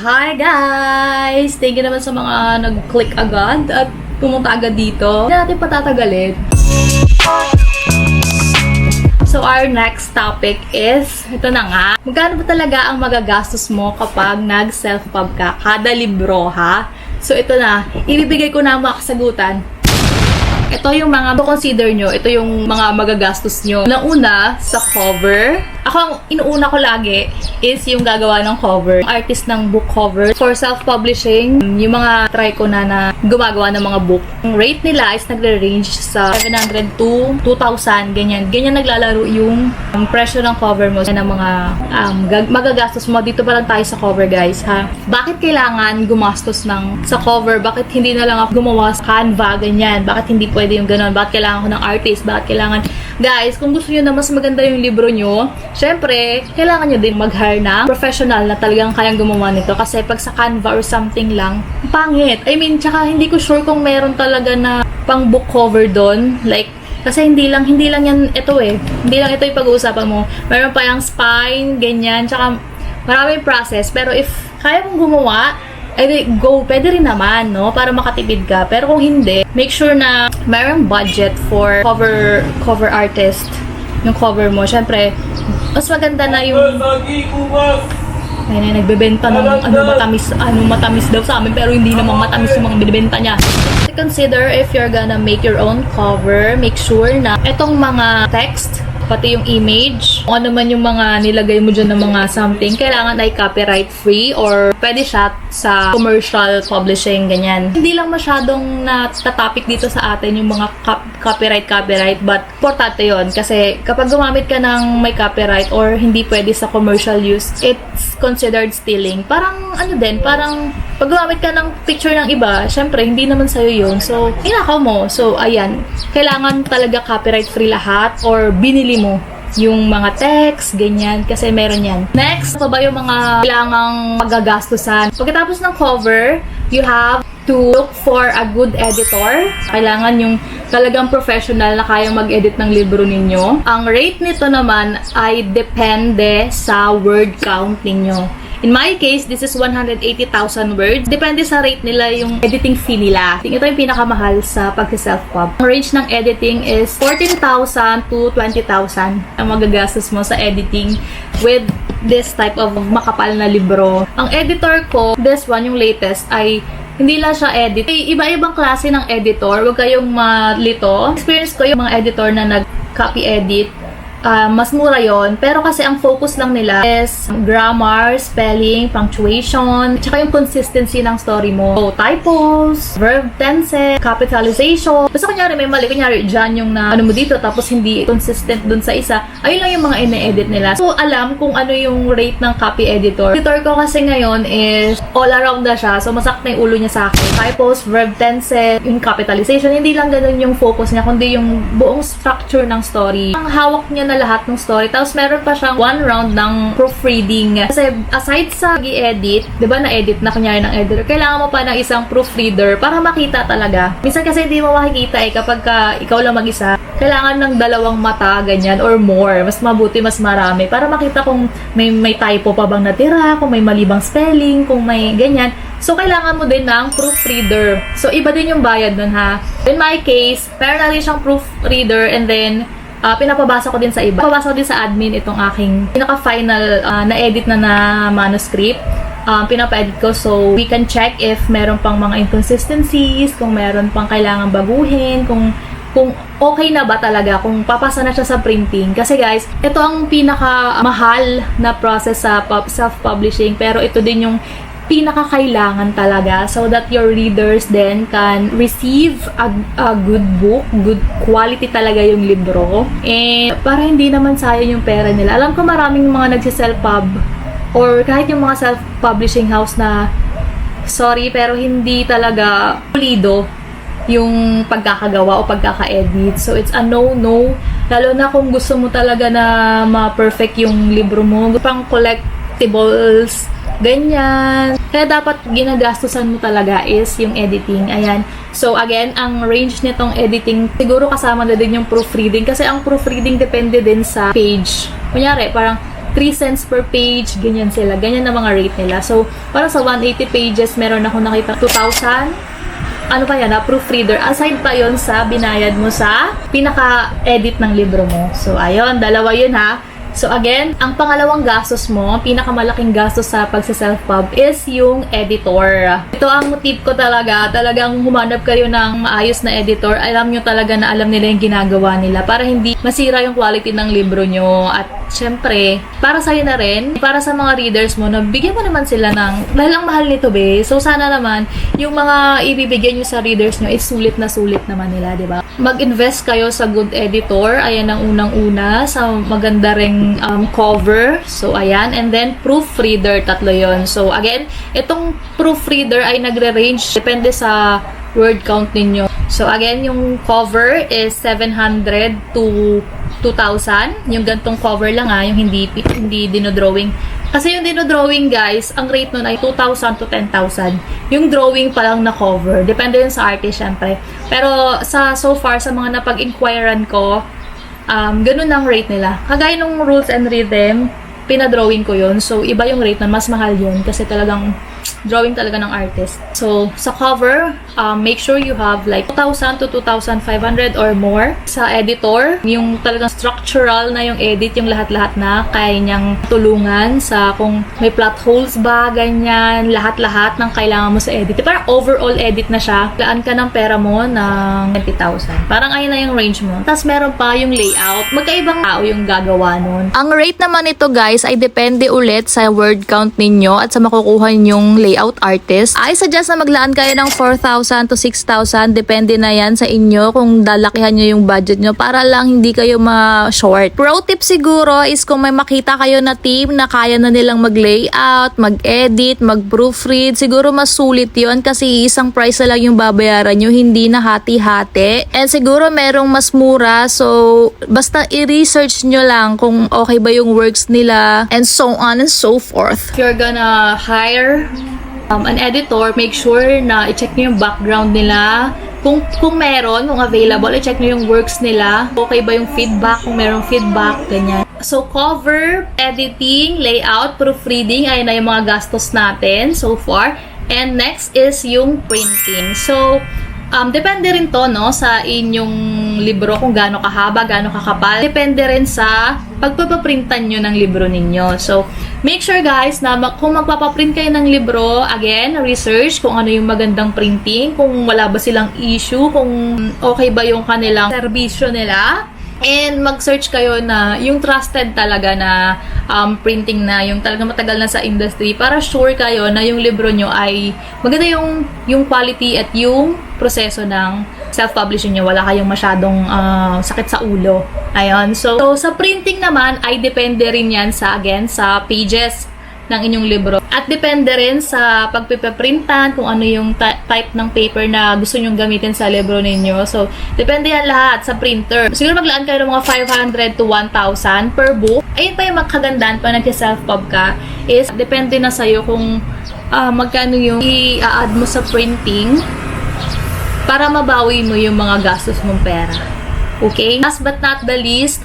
Hi guys! Thank you naman sa mga nag-click agad at pumunta agad dito. Hindi natin patatagalin. So our next topic is, ito na nga, magkano ba talaga ang magagastos mo kapag nag-self-pub ka? Kada libro, ha? So ito na, ibibigay ko na ang mga kasagutan. Ito yung mga consider nyo. Ito yung mga magagastos nyo. Una, sa cover. Ako, ang inuuna ko lagi is yung gagawa ng cover. Artist ng book cover. For self-publishing, yung mga try ko na gumagawa ng mga book. Ang rate nila is nagre-range sa 700 to 2,000, ganyan. Ganyan naglalaro yung presyo ng cover mo ng mga magagastos mo. Dito pa lang tayo sa cover, guys, ha? Bakit kailangan gumastos sa cover? Bakit hindi na lang ako gumawa sa Canva, ganyan? Bakit hindi pwede yung ganon? Bakit kailangan ko ng artist? Bakit kailangan... Guys, kung gusto nyo na mas maganda yung libro nyo, syempre, kailangan nyo din mag-hire na professional na talagang kayang gumawa nito. Kasi pag sa Canva or something lang, pangit. I mean, tsaka hindi ko sure kung meron talaga na pang book cover doon. Like, kasi hindi lang yan ito eh. Hindi lang ito yung pag-uusapan mo. Meron pa yung spine, ganyan, tsaka maraming process. Pero if kaya mong gumawa, go, pwede rin naman, no? Para makatipid ka. Pero kung hindi, make sure na mayroong budget for cover artist. Yung cover mo. Syempre, mas maganda na yung... Ayun, nagbebenta ng matamis daw sa amin, pero hindi namang matamis yung mga binibenta niya. Consider if you're gonna make your own cover, make sure na itong mga text, pati yung image, kung ano man yung mga nilagay mo dyan ng mga something, kailangan ay copyright free or pwede siya sa commercial publishing, ganyan. Hindi lang masyadong natatopic dito sa atin yung mga copyright, but importante yon kasi kapag gumamit ka ng may copyright or hindi pwede sa commercial use, it's considered stealing. Parang parang pag gumamit ka ng picture ng iba, syempre hindi naman sa'yo yun. So, inakaw mo. So, ayan. Kailangan talaga copyright free lahat or binili mo yung mga text, ganyan, kasi meron yan. Next, pa ba yung mga kailangang magagastusan? Pagkatapos ng cover, you have to look for a good editor. Kailangan yung talagang professional na kayang mag-edit ng libro ninyo. Ang rate nito naman ay depende sa word count ninyo. In my case, this is 180,000 words. Depende sa rate nila yung editing fee nila. Ito yung pinakamahal sa pag-self-pub. Ang range ng editing is 14,000 to 20,000 ang magagastos mo sa editing with this type of makapal na libro. Ang editor ko, this one, yung latest, ay hindi lang siya edit. Iba-ibang klase ng editor. Huwag kayong malito. Experience ko yung mga editor na nag-copy edit. Mas mura yon, pero kasi ang focus lang nila is grammar, spelling, punctuation, tsaka yung consistency ng story mo. So, typos, verb tenses, capitalization. Basta kunyari may mali, kunyari dyan yung mo dito, tapos hindi consistent dun sa isa, ayun lang yung mga ine-edit nila. So, alam kung ano yung rate ng copy editor. Editor ko kasi ngayon is all around na siya, so masak na yung ulo niya sa akin. Typos, verb tenses, yung capitalization, hindi lang ganun yung focus niya, kundi yung buong structure ng story. Ang hawak niya na lahat ng story. Tapos meron pa siyang one round ng proofreading. Kasi aside sa i-edit, 'di ba, na-edit na kunyari ng editor, kailangan mo pa ng isang proofreader para makita talaga. Minsan kasi hindi mo makikita kapag ikaw lang mag-isa. Kailangan ng dalawang mata, ganyan, or more. Mas mabuti, mas marami. Para makita kung may typo pa bang natira, kung may mali bang spelling, kung may ganyan. So, kailangan mo din ng proofreader. So, iba din yung bayad nun, ha? In my case, meron na rin siyang proofreader and then pinapabasa ko din sa iba. Pinapabasa ko din sa admin itong aking pinaka-final na-edit na manuscript. Pinapa-edit ko so we can check if meron pang mga inconsistencies, kung meron pang kailangan baguhin, kung okay na ba talaga, kung papasa na siya sa printing. Kasi guys, ito ang pinaka-mahal na process sa self-publishing, pero ito din yung pinakakailangan talaga so that your readers then can receive a good book, good quality talaga yung libro. And para hindi naman sayang yung pera nila. Alam ko maraming mga nagsiself-pub or kahit yung mga self-publishing house na sorry pero hindi talaga pulido yung pagkakagawa o pagkaka-edit. So it's a no-no. Lalo na kung gusto mo talaga na ma-perfect yung libro mo. Pang collectibles, ganyan. Kaya dapat ginagastusan mo talaga is yung editing. Ayan. So, again, ang range nitong editing, siguro kasama na din yung proofreading. Kasi ang proofreading depende din sa page. Kunyari, parang 3 cents per page, ganyan sila. Ganyan na mga rate nila. So, parang sa 180 pages, meron ako nakita 2,000. Ano pa yan, proofreader. Aside pa yon sa binayad mo sa pinaka-edit ng libro mo. So, ayun, dalawa yun ha. So again, ang pangalawang gastos mo, pinakamalaking gastos sa pagsa-self-pub is yung editor. Ito ang tip ko talaga, talagang humanap kayo ng maayos na editor. Alam nyo talaga na alam nila yung ginagawa nila para hindi masira yung quality ng libro nyo. At syempre, para sa'yo na rin, para sa mga readers mo, bigyan mo naman sila ng, dahil ang mahal nito be, so sana naman, yung mga ibibigyan nyo sa readers nyo is sulit na sulit naman nila, di ba? Mag-invest kayo sa good editor, ayan ang unang-una, sa maganda ring cover. So, ayan. And then, proofreader. Tatlo yon. So, again, itong proofreader ay nagre-range. Depende sa word count ninyo. So, again, yung cover is 700 to 2,000. Yung gantong cover lang yung hindi dinodrawing. Kasi yung dinodrawing, guys, ang rate nun ay 2,000 to 10,000. Yung drawing pa lang na cover. Depende yun sa artist, syempre. Pero, so far, sa mga napag-inquiran ko, ganun ang rate nila. Kagaya nung Rules and Rhythm, pinadrawing ko yun. So, iba yung rate nun. Mas mahal yun. Kasi talagang drawing talaga ng artist. So, sa cover, make sure you have like 2,000 to 2,500 or more. Sa editor, yung talagang structural na yung edit, yung lahat-lahat na kaya niyang tulungan sa kung may plot holes ba, ganyan, lahat-lahat ng kailangan mo sa edit. Parang overall edit na siya. Laan ka ng pera mo ng 20,000. Parang ayun na yung range mo. Tapos meron pa yung layout. Magkaibang tao yung gagawa nun. Ang rate naman ito, guys, ay depende ulit sa word count ninyo at sa makukuha ninyong layout artist. I suggest na maglaan kayo ng 4,000 to 6,000. Depende na yan sa inyo kung dalakihan nyo yung budget nyo para lang hindi kayo ma-short. Pro tip siguro is kung may makita kayo na team na kaya na nilang mag-layout, mag-edit, mag-proofread, siguro mas sulit yun kasi isang price na lang yung babayaran nyo, hindi na hati-hati. And siguro merong mas mura, so basta i-research nyo lang kung okay ba yung works nila and so on and so forth. If you're gonna hire an editor, make sure na i-check nyo yung background nila. Kung meron, kung available, i-check nyo yung works nila. Okay ba yung feedback? Kung merong feedback, ganyan. So, cover, editing, layout, proofreading, ayun na yung mga gastos natin so far. And next is yung printing. So, depende rin to, no, sa inyong libro kung gaano kahaba, gaano kakapal. Depende rin sa pagpapaprintan nyo ng libro ninyo. So, make sure guys na kung magpapaprint kayo ng libro, again, research kung ano yung magandang printing, kung wala ba silang issue, kung okay ba yung kanilang serbisyo nila. And mag-search kayo na yung trusted talaga na printing na, yung talaga matagal na sa industry para sure kayo na yung libro nyo ay maganda yung quality at yung proseso ng self-publishing nyo. Wala kayong masyadong sakit sa ulo. Ayun. So, sa printing naman ay depende rin yan sa pages ng inyong libro. At depende rin sa pagpiprintan, kung ano yung type ng paper na gusto nyong gamitin sa libro ninyo. So, depende yan lahat sa printer. Siguro maglaan kayo ng mga 500 to 1,000 per book. Ayun pa yung magkagandaan pa nag-self-pub ka is depende na sa'yo kung magkano yung i-add mo sa printing para mabawi mo yung mga gastos mong pera. Okay? Last but not the least,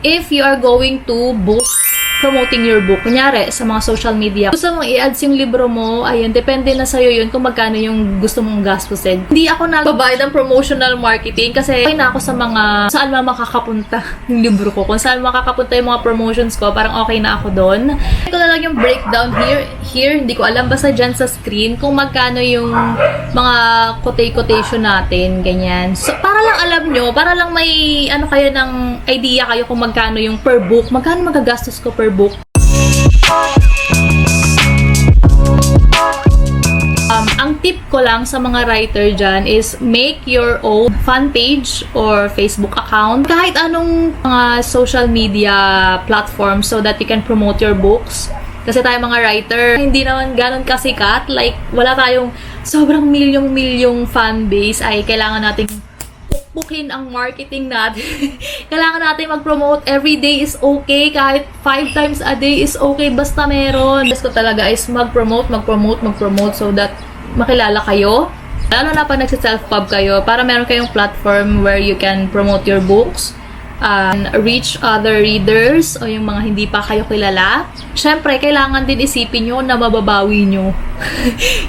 if you are going to boost promoting your book. Kunyari, sa mga social media. Gusto mong i-ads yung libro mo, ayun, depende na sa'yo yun kung magkano yung gusto mong gastusin. Hindi ako nagbabayad ng promotional marketing kasi okay na ako sa mga saan makakapunta yung libro ko. Kung saan makakapunta yung mga promotions ko, parang okay na ako doon. Ito na lang yung breakdown here, hindi ko alam, basta dyan sa screen kung magkano yung mga quotation natin, ganyan. So, para lang alam nyo, para lang may kayo ng idea kayo kung magkano yung per book, magkano magagastos ko per book. Ang tip ko lang sa mga writer dyan is make your own fan page or Facebook account. Kahit anong mga social media platform so that you can promote your books. Kasi tayo mga writer, hindi naman ganun kasikat. Like, wala tayong sobrang milyong-milyong fan base ay kailangan nating bookin ang marketing natin. Kailangan natin mag-promote. Every day is okay. Kahit 5 times a day is okay. Basta meron. Best ko talaga is mag-promote so that makilala kayo. Lalo na pag nagsi-self-pub kayo para meron kayong platform where you can promote your books. reach other readers o yung mga hindi pa kayo kilala. Syempre, kailangan din isipin nyo na mababawi nyo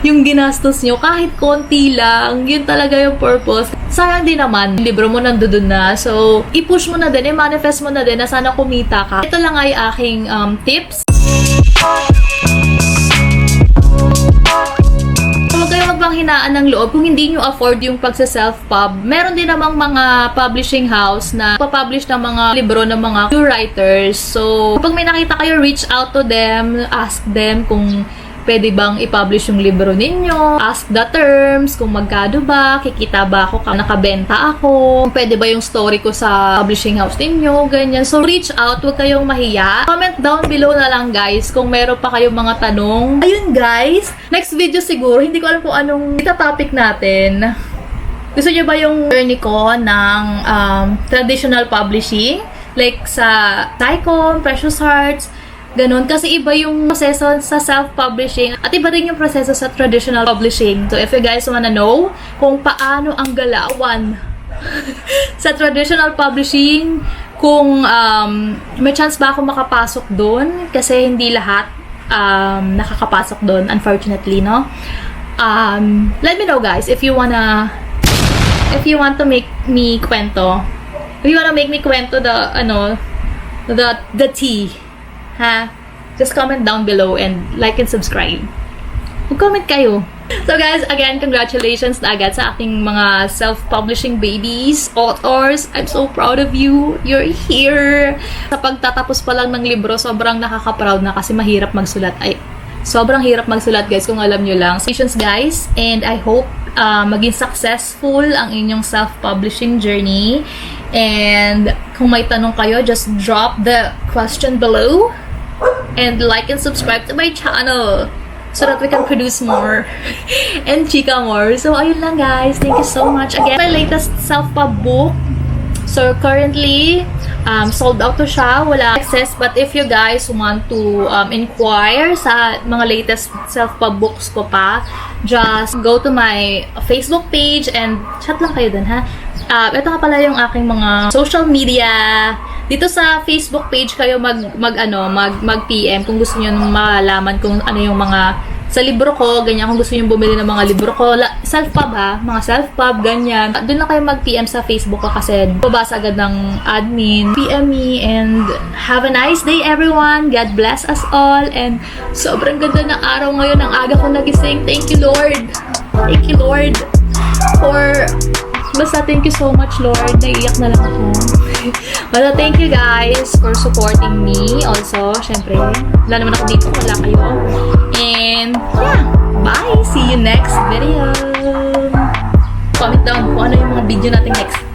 yung ginastos nyo. Kahit konti lang, yun talaga yung purpose. Sayang din naman, yung libro mo nandoon na. So, i-push mo na din, i-manifest mo na din na sana kumita ka. Ito lang ay aking tips. Huwag kayong magpanghinaan ng loob kung hindi nyo afford yung pagsa-self-pub. Meron din namang mga publishing house na papublish ng mga libro ng mga new writers. So, kapag may nakita kayo, reach out to them, ask them kung pwede bang i-publish yung libro ninyo, ask the terms, kung magkano ba, kikita ba ako, nakabenta ako, kung pwede ba yung story ko sa publishing house ninyo, ganyan. So, reach out, huwag kayong mahiya. Comment down below na lang, guys, kung meron pa kayong mga tanong. Ayun, guys, next video siguro, hindi ko alam kung anong topic natin. Gusto nyo ba yung journey ko ng traditional publishing? Like sa Tycom, Precious Hearts, ganun. Kasi iba yung proseso sa self-publishing at iba rin yung proseso sa traditional publishing. So, if you guys wanna know kung paano ang galawan sa traditional publishing, kung may chance ba ako makapasok doon, kasi hindi lahat nakakapasok doon, unfortunately, no? Let me know, guys, if you want to make me kwento, if you wanna make me kwento the tea, ha? Just comment down below and like and subscribe. Mag-comment kayo. So guys, again, congratulations na agad sa aking mga self-publishing babies, authors. I'm so proud of you. You're here. Sa pagtatapos pa lang ng libro, sobrang nakaka-proud na kasi mahirap magsulat. Ay, sobrang hirap magsulat, guys, kung alam nyo lang. Patience, guys, and I hope maging successful ang inyong self-publishing journey. And kung may tanong kayo, just drop the question below. And like and subscribe to my channel so that we can produce more and chika more. So, ayun lang, guys. Thank you so much. Again, my latest self-pub book. So, currently, sold out to siya. Wala access. But if you guys want to inquire sa mga latest self-pub books ko pa, just go to my Facebook page and chat lang kayo dun, ha? Ito nga pala yung aking mga social media. Dito sa Facebook page kayo mag-PM kung gusto niyo malaman kung ano yung mga sa libro ko, ganyan, kung gusto niyo bumili ng mga libro ko, self-pub, ha, mga self-pub, ganyan. Doon na kayo mag-PM sa Facebook ko kasi babasa agad ng admin. PM me and have a nice day, everyone. God bless us all and sobrang ganda ng araw ngayon. Ang aga ko nagising. Thank you, Lord. Thank you, Lord, basta thank you so much, Lord. Naiiyak na lang ako. But thank you, guys, for supporting me. Also, syempre, wala naman ako dito, wala kayo. And, yeah, bye! See you next video! Comment down kung ano yung mga video natin next.